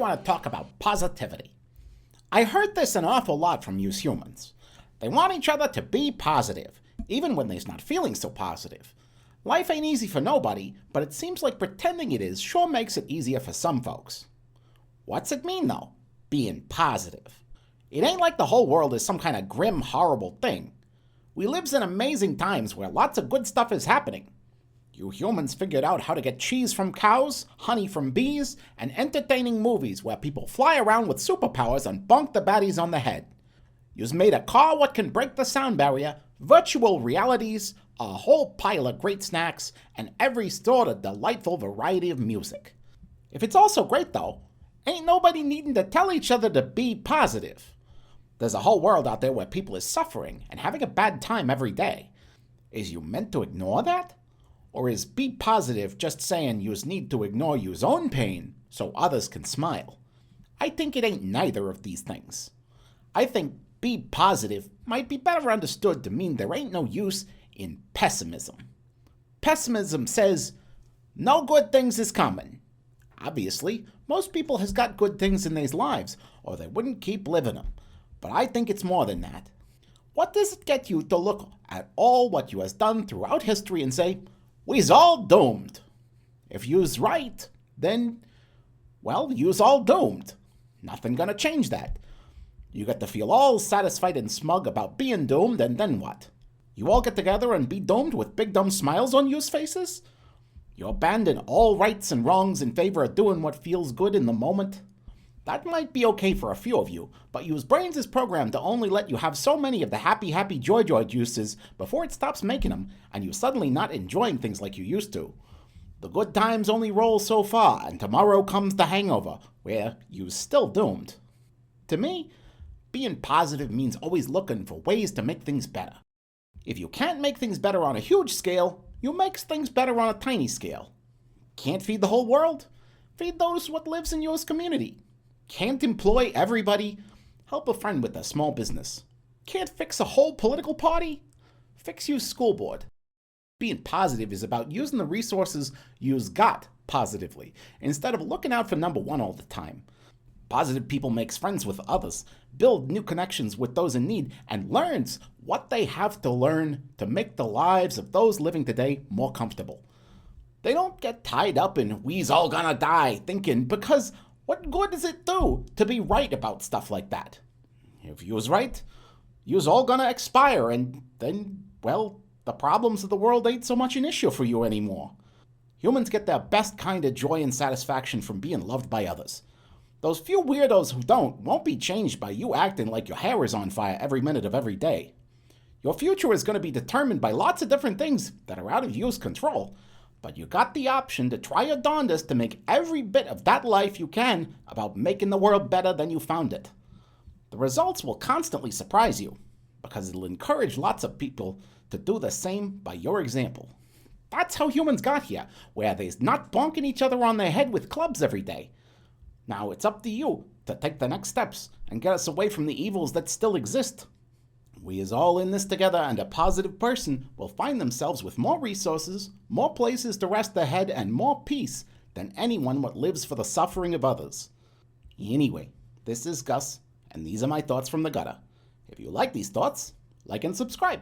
want to talk about positivity. I heard this an awful lot from you humans. They want each other to be positive, even when they's not feeling so positive. Life ain't easy for nobody, but it seems like pretending it is sure makes it easier for some folks. What's it mean, though, being positive? It ain't like the whole world is some kind of grim, horrible thing. We lives in amazing times where lots of good stuff is happening. You humans figured out how to get cheese from cows, honey from bees, and entertaining movies where people fly around with superpowers and bonk the baddies on the head. You've made a car what can break the sound barrier, virtual realities, a whole pile of great snacks, and every sort of delightful variety of music. If it's all so great though, ain't nobody needing to tell each other to be positive. There's a whole world out there where people is suffering and having a bad time every day. Is you meant to ignore that? Or is be positive just saying yous need to ignore yous own pain so others can smile? I think it ain't neither of these things. I think be positive might be better understood to mean there ain't no use in pessimism. Pessimism says, no good things is coming. Obviously, most people has got good things in their lives, or they wouldn't keep living them. But I think it's more than that. What does it get you to look at all what you has done throughout history and say, we's all doomed? If you's right, then, well, you's all doomed. Nothing gonna change that. You get to feel all satisfied and smug about being doomed, and then what? You all get together and be doomed with big dumb smiles on you's faces? You abandon all rights and wrongs in favor of doing what feels good in the moment? That might be okay for a few of you, but you's brains is programmed to only let you have so many of the happy, joy juices before it stops making them, and you suddenly not enjoying things like you used to. The good times only roll so far, and tomorrow comes the hangover, where you's still doomed. To me, being positive means always looking for ways to make things better. If you can't make things better on a huge scale, you make things better on a tiny scale. Can't feed the whole world? Feed those what lives in yours community. Can't employ everybody? Help a friend with a small business. Can't fix a whole political party? Fix your school board. Being positive is about using the resources you's got positively, instead of looking out for number one all the time. Positive people makes friends with others, build new connections with those in need, and learns what they have to learn to make the lives of those living today more comfortable. They don't get tied up in we's all gonna die thinking, because what good does it do to be right about stuff like that? If you was right, you's all gonna expire, and then, well, the problems of the world ain't so much an issue for you anymore. Humans get their best kind of joy and satisfaction from being loved by others. Those few weirdos who don't won't be changed by you acting like your hair is on fire every minute of every day. Your future is going to be determined by lots of different things that are out of your control, but you got the option to try your darndest to make every bit of that life you can about making the world better than you found it. The results will constantly surprise you, because it'll encourage lots of people to do the same by your example. That's how humans got here, where they's not bonking each other on their head with clubs every day. Now it's up to you to take the next steps and get us away from the evils that still exist. We is all in this together, and a positive person will find themselves with more resources, more places to rest their head, and more peace than anyone what lives for the suffering of others. Anyway, this is Gus, and these are my thoughts from the gutter. If you like these thoughts, like and subscribe.